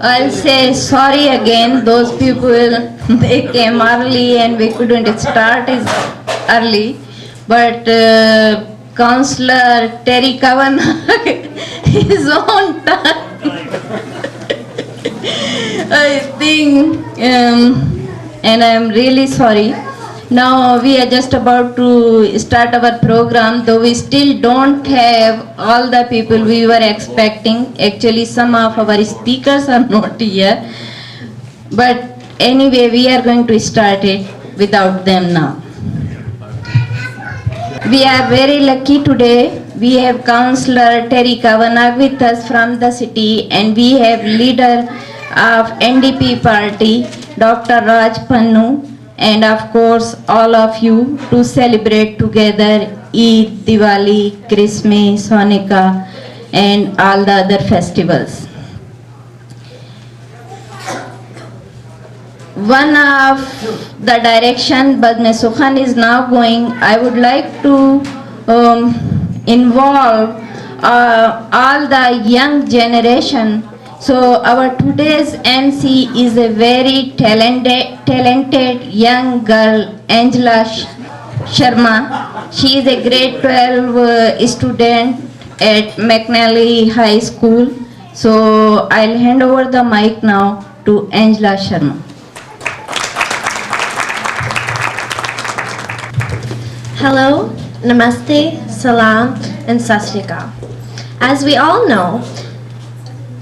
I'll say sorry again. Those people, they came early and we couldn't start is early. But Councillor Terry Kavanagh is on time. I think, and I'm really sorry. Now we are just about to start our program, though we still don't have all the people we were expecting. Actually, some of our speakers are not here. But anyway, we are going to start it without them now. We are very lucky today. We have Councillor Terry Kavanagh with us from the city, and we have leader of NDP party, Dr. Raj Pannu, and of course all of you to celebrate together Eid, Diwali, Christmas, Hanukkah, and all the other festivals. One of the direction Bazm-e-Sukhan is now going, I would like to involve all the young generation. So our today's MC is a very talented young girl, Angela Sharma. She is a grade 12 student at McNally High School. So I'll hand over the mic now to Angela Sharma. Hello, Namaste, Salam, and Sasrika. As we all know,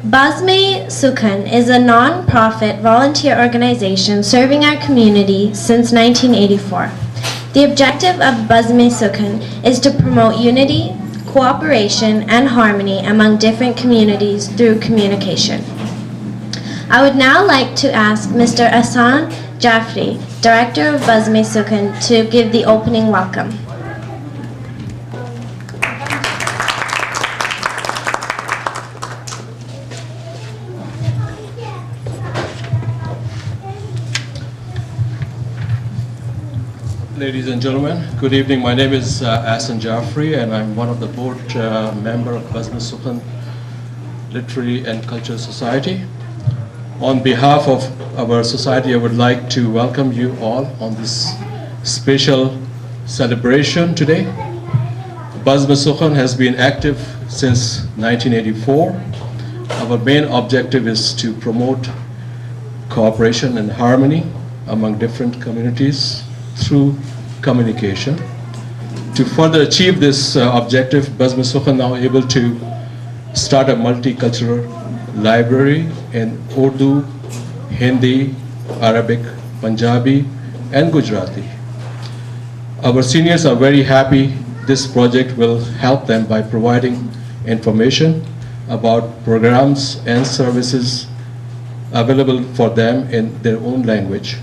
Bazm-e-Sukhan is a non-profit volunteer organization serving our community since 1984. The objective of Bazm-e-Sukhan is to promote unity, cooperation, and harmony among different communities through communication. I would now like to ask Mr. Ahsan Jafri, Director of Bazm-e-Sukhan, to give the opening welcome. Ladies and gentlemen, good evening. My name is Ahsan Jafri, and I'm one of the board member of Bazm-e-Sukhan Literary and Cultural Society. On behalf of our society, I would like to welcome you all on this special celebration today. Bazm-e-Sukhan has been active since 1984. Our main objective is to promote cooperation and harmony among different communities through communication. To further achieve this objective, Bazm-e-Sukhan now able to start a multicultural library in Urdu, Hindi, Arabic, Punjabi, and Gujarati. Our seniors are very happy this project will help them by providing information about programs and services available for them in their own language.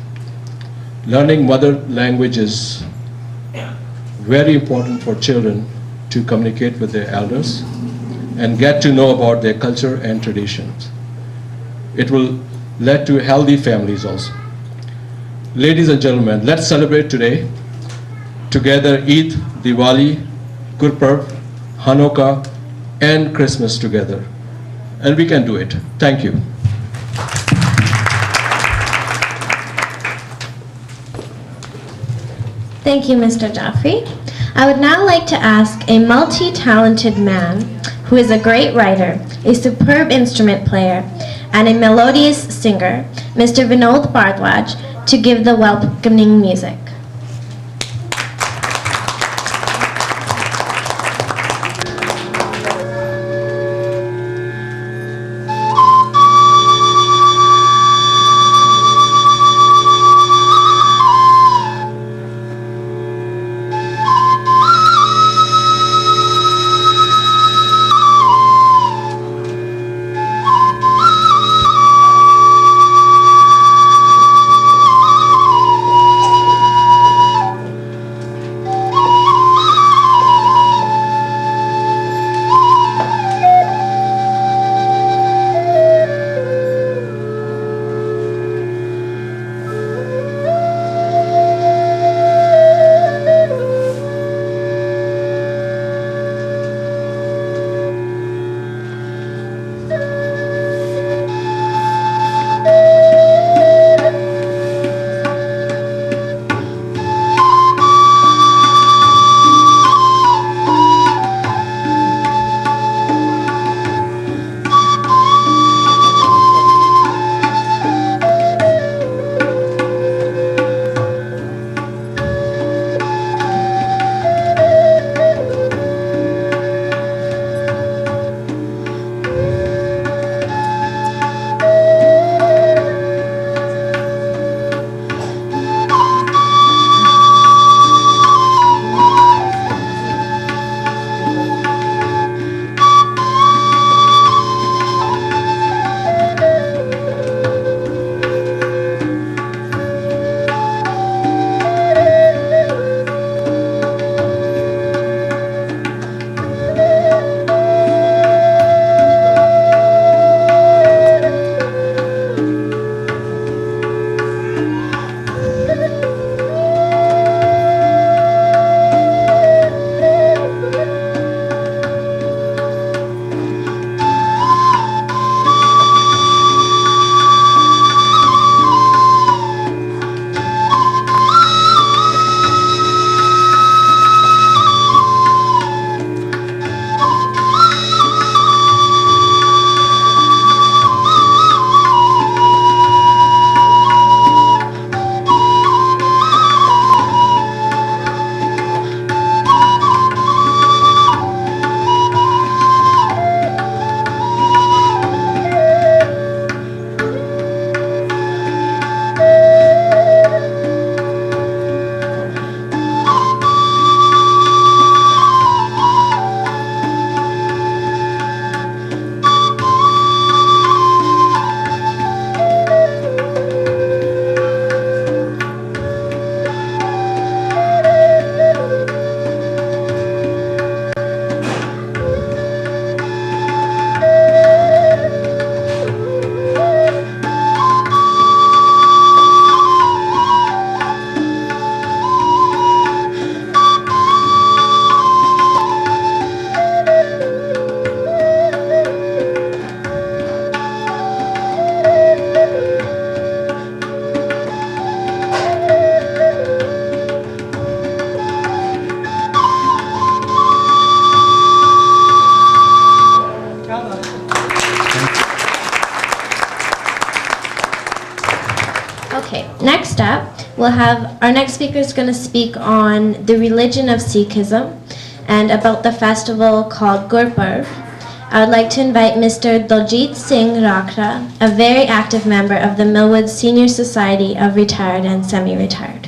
Learning mother language is very important for children to communicate with their elders and get to know about their culture and traditions. It will lead to healthy families also. Ladies and gentlemen, let's celebrate today together Eid, Diwali, Gurpurb, Hanukkah, and Christmas together. And we can do it. Thank you. Thank you, Mr. Jafri. I would now like to ask a multi-talented man who is a great writer, a superb instrument player, and a melodious singer, Mr. Vinod Bhardwaj, to give the welcoming music. Okay, next up, we'll have our next speaker is going to speak on the religion of Sikhism and about the festival called Gurpurb. I would like to invite Mr. Daljit Singh Rakra, a very active member of the Millwood Senior Society of Retired and Semi-Retired.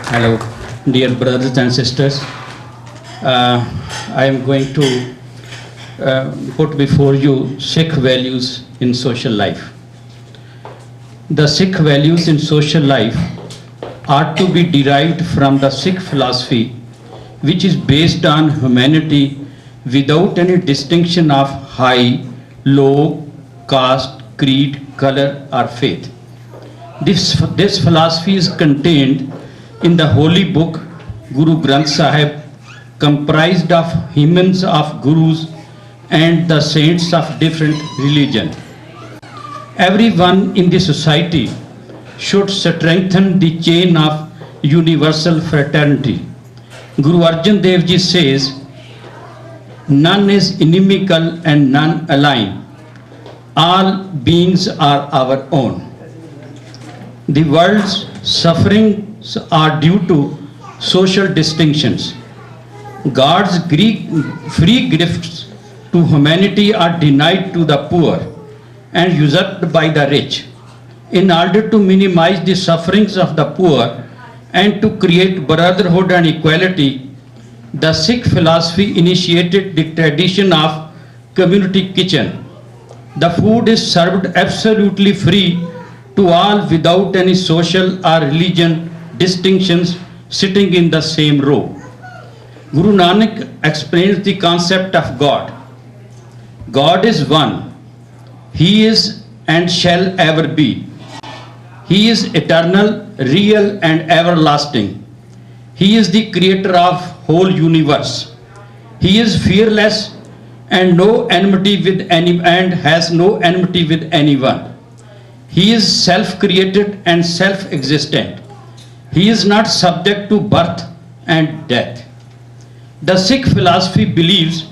Hello, dear brothers and sisters. I am going to put before you Sikh values in social life. The Sikh values in social life are to be derived from the Sikh philosophy, which is based on humanity without any distinction of high, low, caste, creed, color, or faith. This philosophy is contained in the holy book Guru Granth Sahib, comprised of hymns of gurus and the saints of different religion. Everyone in the society should strengthen the chain of universal fraternity. Guru Arjan Dev Ji says, none is inimical and none alien. All beings are our own. The world's sufferings are due to social distinctions. God's free gifts to humanity are denied to the poor and usurped by the rich. In order to minimize the sufferings of the poor and to create brotherhood and equality, the Sikh philosophy initiated the tradition of community kitchen. The food is served absolutely free to all without any social or religion distinctions, sitting in the same row. Guru Nanak explains the concept of God. God is one. He is and shall ever be. He is eternal, real, and everlasting. He is the creator of whole universe. He is fearless and has no enmity with anyone. He is self-created and self-existent. He is not subject to birth and death. The Sikh philosophy believes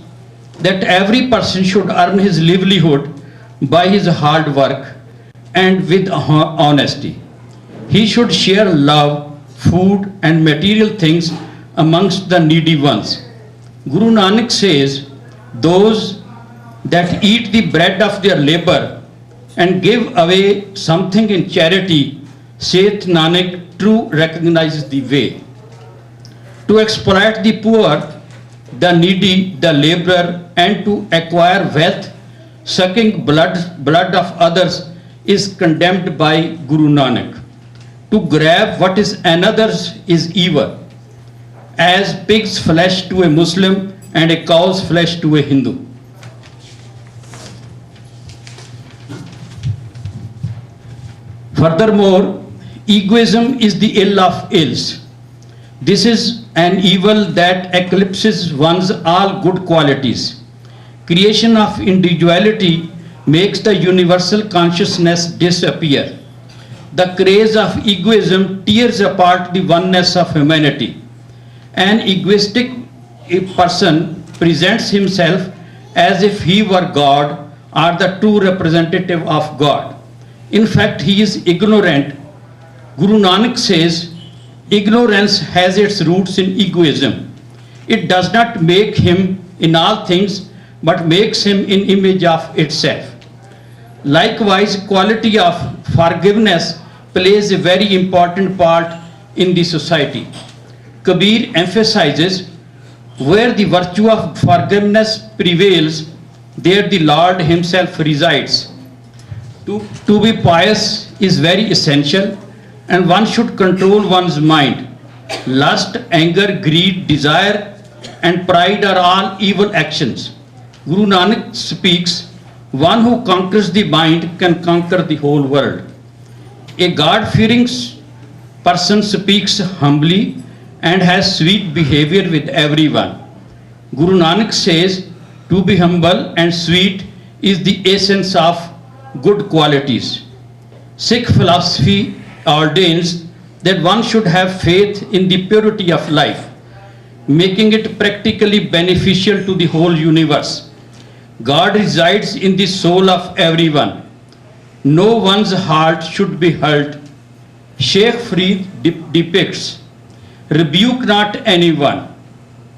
that every person should earn his livelihood by his hard work and with honesty. He should share love, food, and material things amongst the needy ones. Guru Nanak says, those that eat the bread of their labor and give away something in charity, saith Nanak, true recognizes the way. To exploit the poor, the needy, the laborer, and to acquire wealth, sucking blood of others, is condemned by Guru Nanak. To grab what is another's is evil, as pig's flesh to a Muslim and a cow's flesh to a Hindu. Furthermore, egoism is the ill of ills. This is an evil that eclipses one's all good qualities. Creation of individuality makes the universal consciousness disappear. The craze of egoism tears apart the oneness of humanity. An egoistic person presents himself as if he were God or the true representative of God. In fact, he is ignorant. Guru Nanak says, ignorance has its roots in egoism. It does not make him in all things, but makes him in image of itself. Likewise, quality of forgiveness plays a very important part in the society. Kabir emphasizes, where the virtue of forgiveness prevails, there the Lord himself resides. To be pious is very essential, and one should control one's mind. Lust, anger, greed, desire, and pride are all evil actions. Guru Nanak speaks, one who conquers the mind can conquer the whole world. A God-fearing person speaks humbly and has sweet behavior with everyone. Guru Nanak says, to be humble and sweet is the essence of good qualities. Sikh philosophy ordains that one should have faith in the purity of life, making it practically beneficial to the whole universe. God resides in the soul of everyone. no one's heart should be hurt. Sheikh Farid depicts, rebuke not anyone.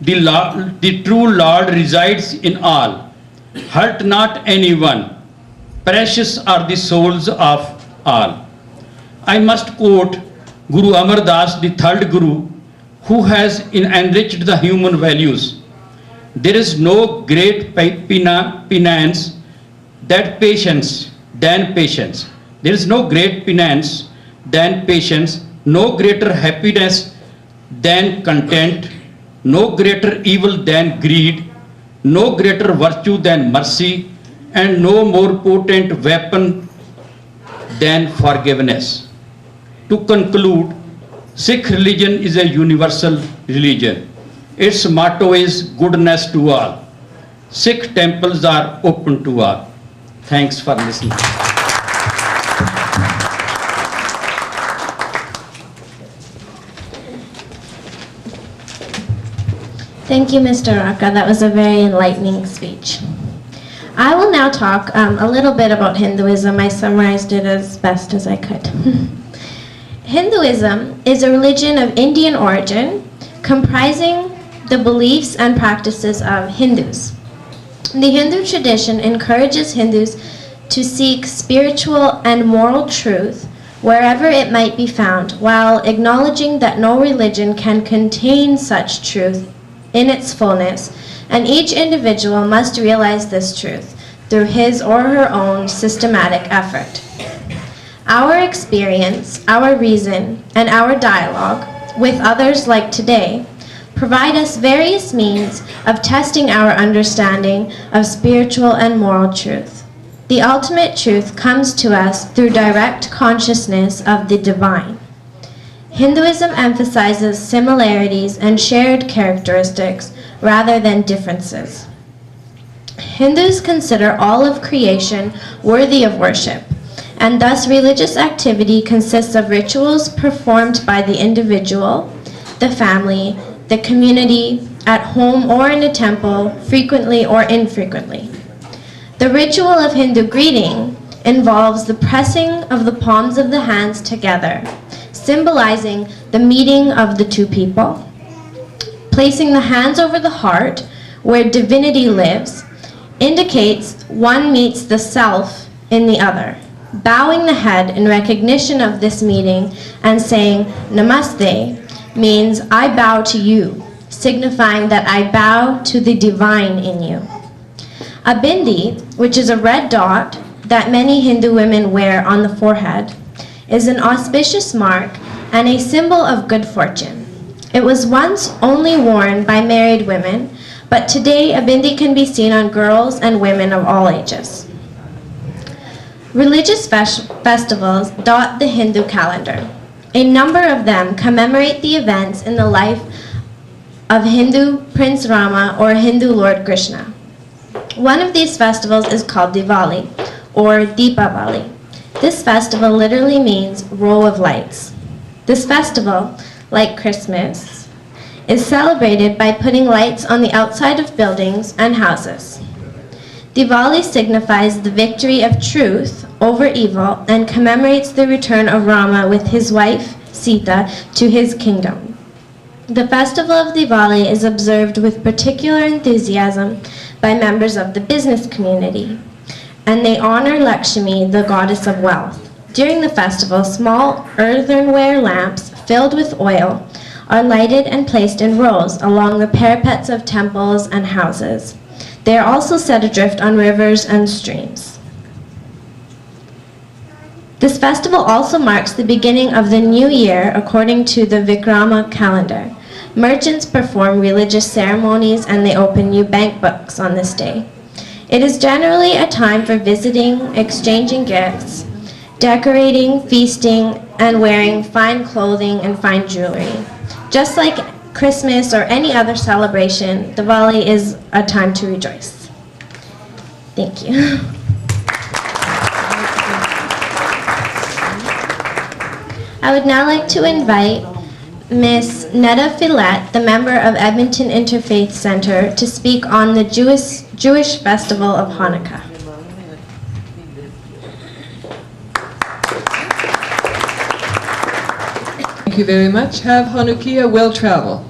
The true Lord resides in all. Hurt not anyone. Precious are the souls of all. I must quote Guru Amar Das, the third Guru, who has enriched the human values. There is no great penance than patience. There is no great penance than patience, no greater happiness than content, no greater evil than greed, no greater virtue than mercy, and no more potent weapon than forgiveness. To conclude, Sikh religion is a universal religion. Its motto is goodness to all. Sikh temples are open to all. Thanks for listening. Thank you, Mr. Raka. That was a very enlightening speech. I will now talk a little bit about Hinduism. I summarized it as best as I could. Hinduism is a religion of Indian origin comprising the beliefs and practices of Hindus. The Hindu tradition encourages Hindus to seek spiritual and moral truth wherever it might be found, while acknowledging that no religion can contain such truth in its fullness, and each individual must realize this truth through his or her own systematic effort. Our experience, our reason, and our dialogue with others like today provide us various means of testing our understanding of spiritual and moral truth. The ultimate truth comes to us through direct consciousness of the divine. Hinduism emphasizes similarities and shared characteristics rather than differences. Hindus consider all of creation worthy of worship, and thus religious activity consists of rituals performed by the individual, the family, the community, at home or in a temple, frequently or infrequently. The ritual of Hindu greeting involves the pressing of the palms of the hands together, symbolizing the meeting of the two people. Placing the hands over the heart, where divinity lives, indicates one meets the self in the other. Bowing the head in recognition of this meeting and saying Namaste means I bow to you, signifying that I bow to the divine in you. A bindi, which is a red dot that many Hindu women wear on the forehead, is an auspicious mark and a symbol of good fortune. It was once only worn by married women, but today a bindi can be seen on girls and women of all ages. Religious festivals dot the Hindu calendar. A number of them commemorate the events in the life of Hindu Prince Rama or Hindu Lord Krishna. One of these festivals is called Diwali or Deepavali. This festival literally means row of lights. This festival, like Christmas, is celebrated by putting lights on the outside of buildings and houses. Diwali signifies the victory of truth over evil and commemorates the return of Rama with his wife Sita to his kingdom. The festival of Diwali is observed with particular enthusiasm by members of the business community, and they honor Lakshmi, the goddess of wealth. During the festival, small earthenware lamps filled with oil are lighted and placed in rows along the parapets of temples and houses. They are also set adrift on rivers and streams. This festival also marks the beginning of the new year according to the Vikrama calendar. Merchants perform religious ceremonies and they open new bank books on this day. It is generally a time for visiting, exchanging gifts, decorating, feasting, and wearing fine clothing and fine jewelry. Just like Christmas or any other celebration, Diwali is a time to rejoice. Thank you. I would now like to invite Ms. Netta Fillet, the member of Edmonton Interfaith Center, to speak on the Jewish festival of Hanukkah. Thank you very much. Have Hanukkah well travel.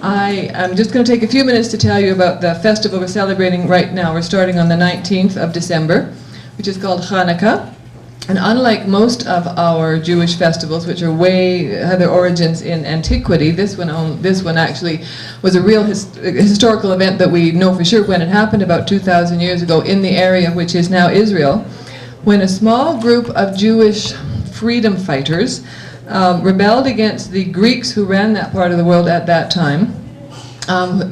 I am just going to take a few minutes to tell you about the festival we're celebrating right now. We're starting on the 19th of December, which is called Hanukkah. And unlike most of our Jewish festivals, which are have their origins in antiquity, this one actually was a real historical event that we know for sure when it happened about 2,000 years ago in the area which is now Israel, when a small group of Jewish freedom fighters rebelled against the Greeks who ran that part of the world at that time,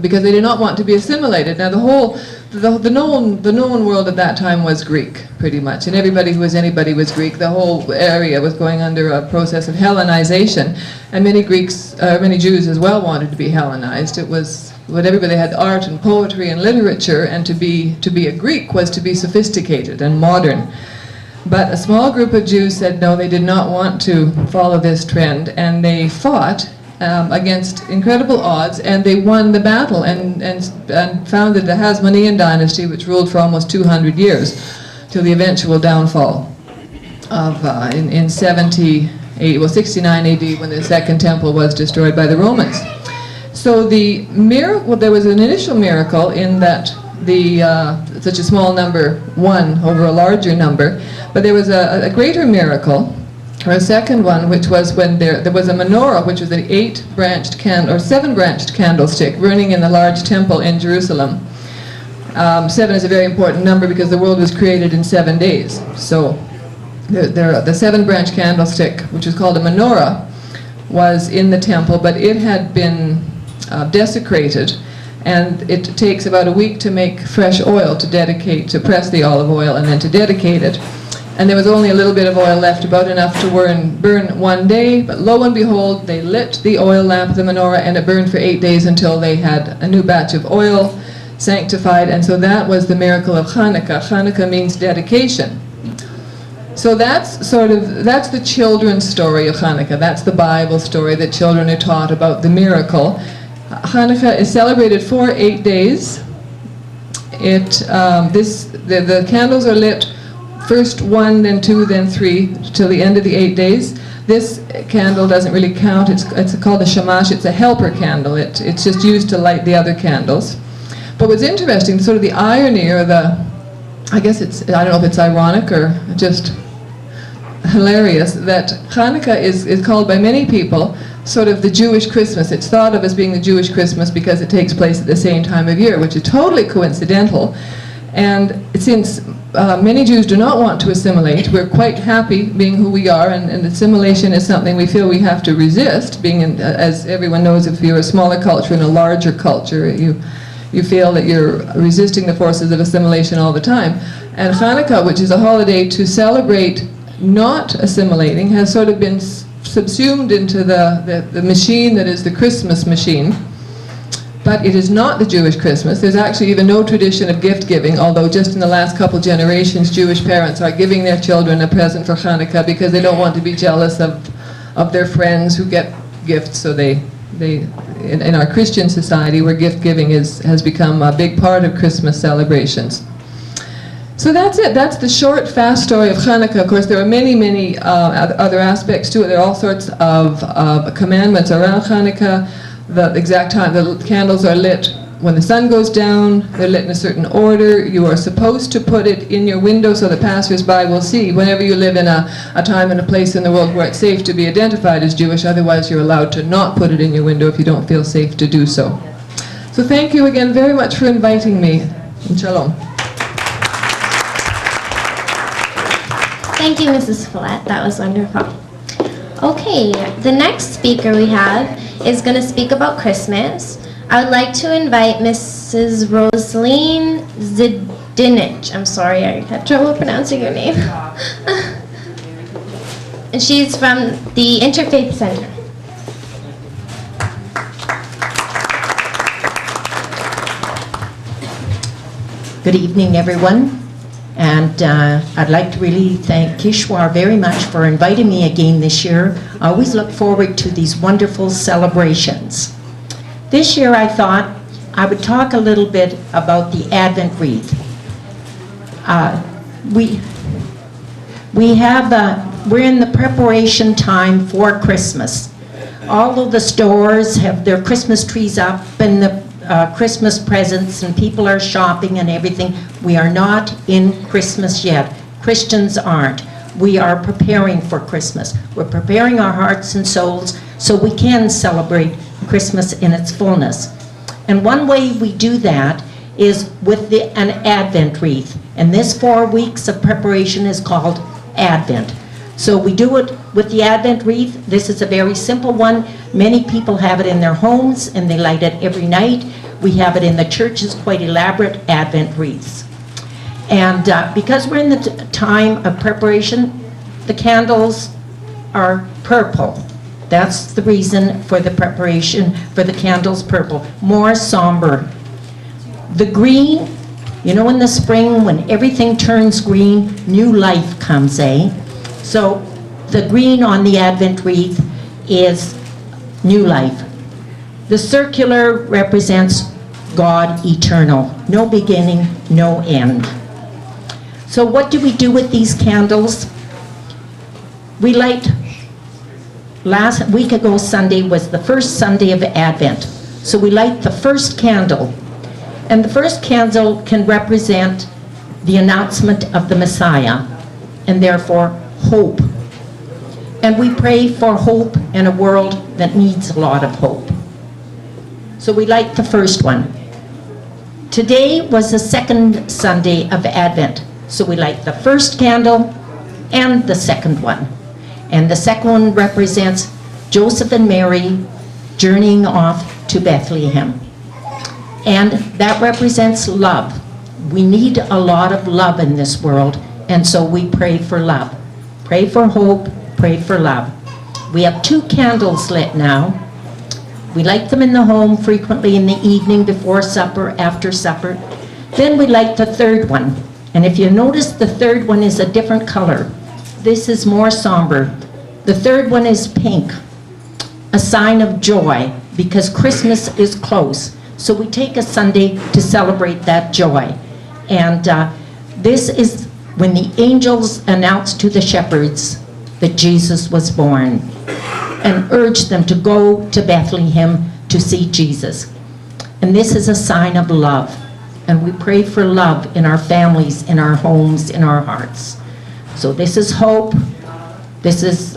because they did not want to be assimilated. Now the known world at that time was Greek, pretty much, and everybody who was anybody was Greek. The whole area was going under a process of Hellenization, and many Jews as well wanted to be Hellenized. It was what everybody had: art and poetry and literature, and to be a Greek was to be sophisticated and modern. But a small group of Jews said no, they did not want to follow this trend, and they fought against incredible odds, and they won the battle and founded the Hasmonean dynasty, which ruled for almost 200 years, till the eventual downfall of in 69 AD, when the Second Temple was destroyed by the Romans. So there was an initial miracle in that such a small number won over a larger number, but there was a greater miracle, or a second one, which was when there was a menorah, which was an 7-branched candlestick burning in the large temple in Jerusalem. 7 is a very important number because the world was created in 7 days. So the 7-branch candlestick, which was called a menorah, was in the temple, but it had been desecrated, and it takes about a week to make fresh oil to press the olive oil and then to dedicate it. And there was only a little bit of oil left, about enough to burn one day, but lo and behold, they lit the oil lamp of the menorah, and it burned for 8 days until they had a new batch of oil sanctified, and so that was the miracle of Hanukkah. Hanukkah means dedication. So that's the children's story of Hanukkah. That's the Bible story that children are taught about the miracle. Hanukkah is celebrated for 8 days. The candles are lit first 1, then 2, then 3, till the end of the 8 days. This candle doesn't really count. It's called a shamash. It's a helper candle. It's just used to light the other candles. But what's interesting, sort of the irony, or I don't know if it's ironic or just hilarious, that Hanukkah is called by many people sort of the Jewish Christmas. It's thought of as being the Jewish Christmas because it takes place at the same time of year, which is totally coincidental. And since many Jews do not want to assimilate, we're quite happy being who we are, and assimilation is something we feel we have to resist. As everyone knows, if you're a smaller culture in a larger culture, you feel that you're resisting the forces of assimilation all the time. And Hanukkah, which is a holiday to celebrate not assimilating, has sort of been subsumed into the machine that is the Christmas machine. But it is not the Jewish Christmas. There's actually even no tradition of gift giving, although just in the last couple generations, Jewish parents are giving their children a present for Hanukkah because they don't want to be jealous of their friends who get gifts. So in our Christian society, where gift giving has become a big part of Christmas celebrations. So that's it. That's the short, fast story of Hanukkah. Of course, there are many, many other aspects to it. There are all sorts of commandments around Hanukkah. The exact time, the candles are lit when the sun goes down. They're lit in a certain order. You are supposed to put it in your window so the passers-by will see. Whenever you live in a time and a place in the world where it's safe to be identified as Jewish, otherwise you're allowed to not put it in your window if you don't feel safe to do so. So thank you again very much for inviting me. And shalom. Thank you, Mrs. Follett. That was wonderful. Okay, the next speaker we have is going to speak about Christmas. I would like to invite Mrs. Rosaline Zdinich. I'm sorry, I had trouble pronouncing your name. And she's from the Interfaith Center. Good evening, everyone. And I'd like to really thank Kishwar very much for inviting me again this year. I always look forward to these wonderful celebrations. This year I thought I would talk a little bit about the Advent wreath. We're in the preparation time for Christmas. All of the stores have their Christmas trees up and the Christmas presents, and people are shopping and everything. We are not in Christmas yet. Christians aren't. We are preparing for Christmas. We're preparing our hearts and souls so we can celebrate Christmas in its fullness. And one way we do that is with an Advent wreath. And this 4 weeks of preparation is called Advent. So we do it with the Advent wreath. This is a very simple one. Many people have it in their homes and they light it every night. We have it in the churches, quite elaborate Advent wreaths. And because we're in the time of preparation, the candles are purple. That's the reason for the preparation for the candles purple, more somber. The green, you know, in the spring when everything turns green, new life comes, eh? So the green on the Advent wreath is new life. The circular represents God eternal, no beginning, no end. So what do we do with these candles? We light, last week ago Sunday was the first Sunday of Advent. So we light the first candle. And the first candle can represent the announcement of the Messiah, and therefore hope. And we pray for hope in a world that needs a lot of hope. So we light the first one. Today was the second Sunday of Advent. So we light the first candle and the second one. And the second one represents Joseph and Mary journeying off to Bethlehem. And that represents love. We need a lot of love in this world, and so we pray for love. Pray for hope, pray for love. We have 2 candles lit now. We light them in the home frequently in the evening before supper, after supper. Then we light the third one. And if you notice, the third one is a different color. This is more somber. The third one is pink, a sign of joy, because Christmas is close. So we take a Sunday to celebrate that joy. And this is when the angels announced to the shepherds that Jesus was born and urged them to go to Bethlehem to see Jesus. And this is a sign of love. And we pray for love in our families, in our homes, in our hearts. So this is hope. This is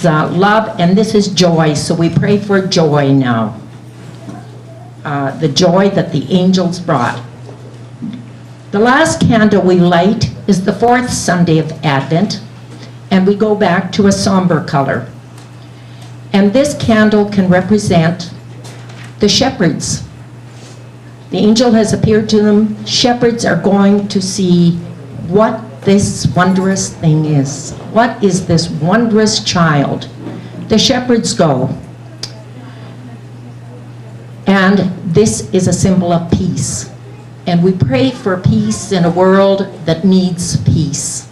love, and this is joy. So we pray for joy now. The joy that the angels brought. The last candle we light is the 4th Sunday of Advent, and we go back to a somber color. And this candle can represent the shepherds. The angel has appeared to them. Shepherds are going to see what this wondrous thing is. What is this wondrous child? The shepherds go. And this is a symbol of peace. And we pray for peace in a world that needs peace.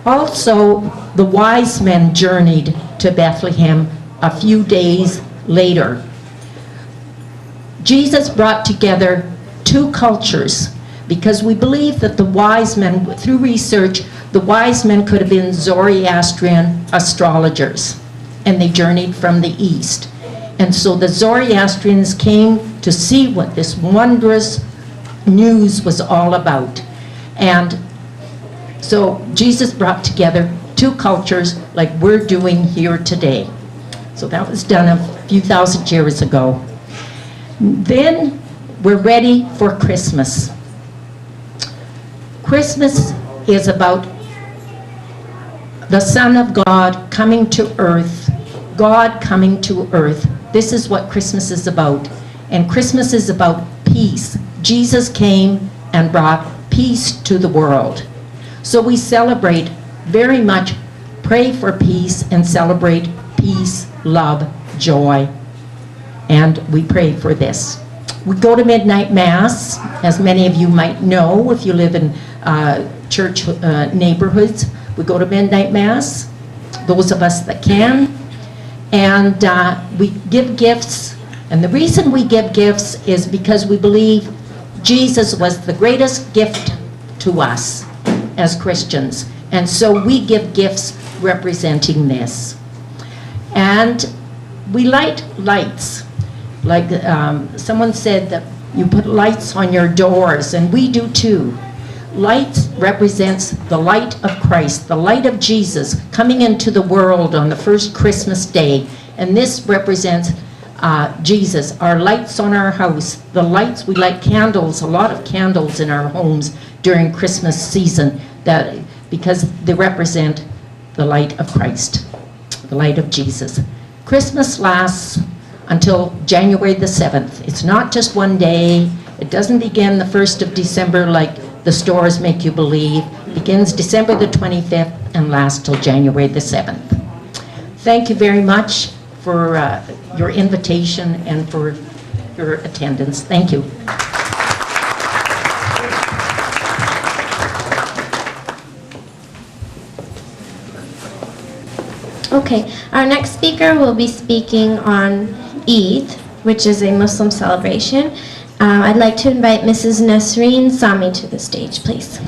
Also, the wise men journeyed to Bethlehem a few days later. Jesus brought together 2 cultures, because we believe that the wise men, through research, the wise men could have been Zoroastrian astrologers, and they journeyed from the east. And so the Zoroastrians came to see what this wondrous news was all about. And so Jesus brought together 2 cultures like we're doing here today. So that was done a few thousand years ago. Then we're ready for Christmas. Christmas is about the Son of God coming to earth, God coming to earth. This is what Christmas is about. And Christmas is about peace. Jesus came and brought peace to the world. So we celebrate very much, pray for peace and celebrate peace, love, joy. And we pray for this. We go to midnight mass, as many of you might know if you live in church neighborhoods. We go to midnight mass, those of us that can. And we give gifts. And the reason we give gifts is because we believe Jesus was the greatest gift to us as Christians. And so we give gifts representing this. And we light lights. Like someone said that you put lights on your doors, and we do too. Light represents the light of Christ, the light of Jesus coming into the world on the first Christmas day. And this represents Jesus, our lights on our house. The lights, we light candles, a lot of candles in our homes during Christmas season, because they represent the light of Christ, the light of Jesus. Christmas lasts until January the 7th. It's not just one day. It doesn't begin the 1st of December like the stores make you believe. It begins December the 25th and lasts till January the 7th. Thank you very much for your invitation and for your attendance. Thank you. Okay, our next speaker will be speaking on Eid, which is a Muslim celebration. I'd like to invite Mrs. Nasreen Sami to the stage, please.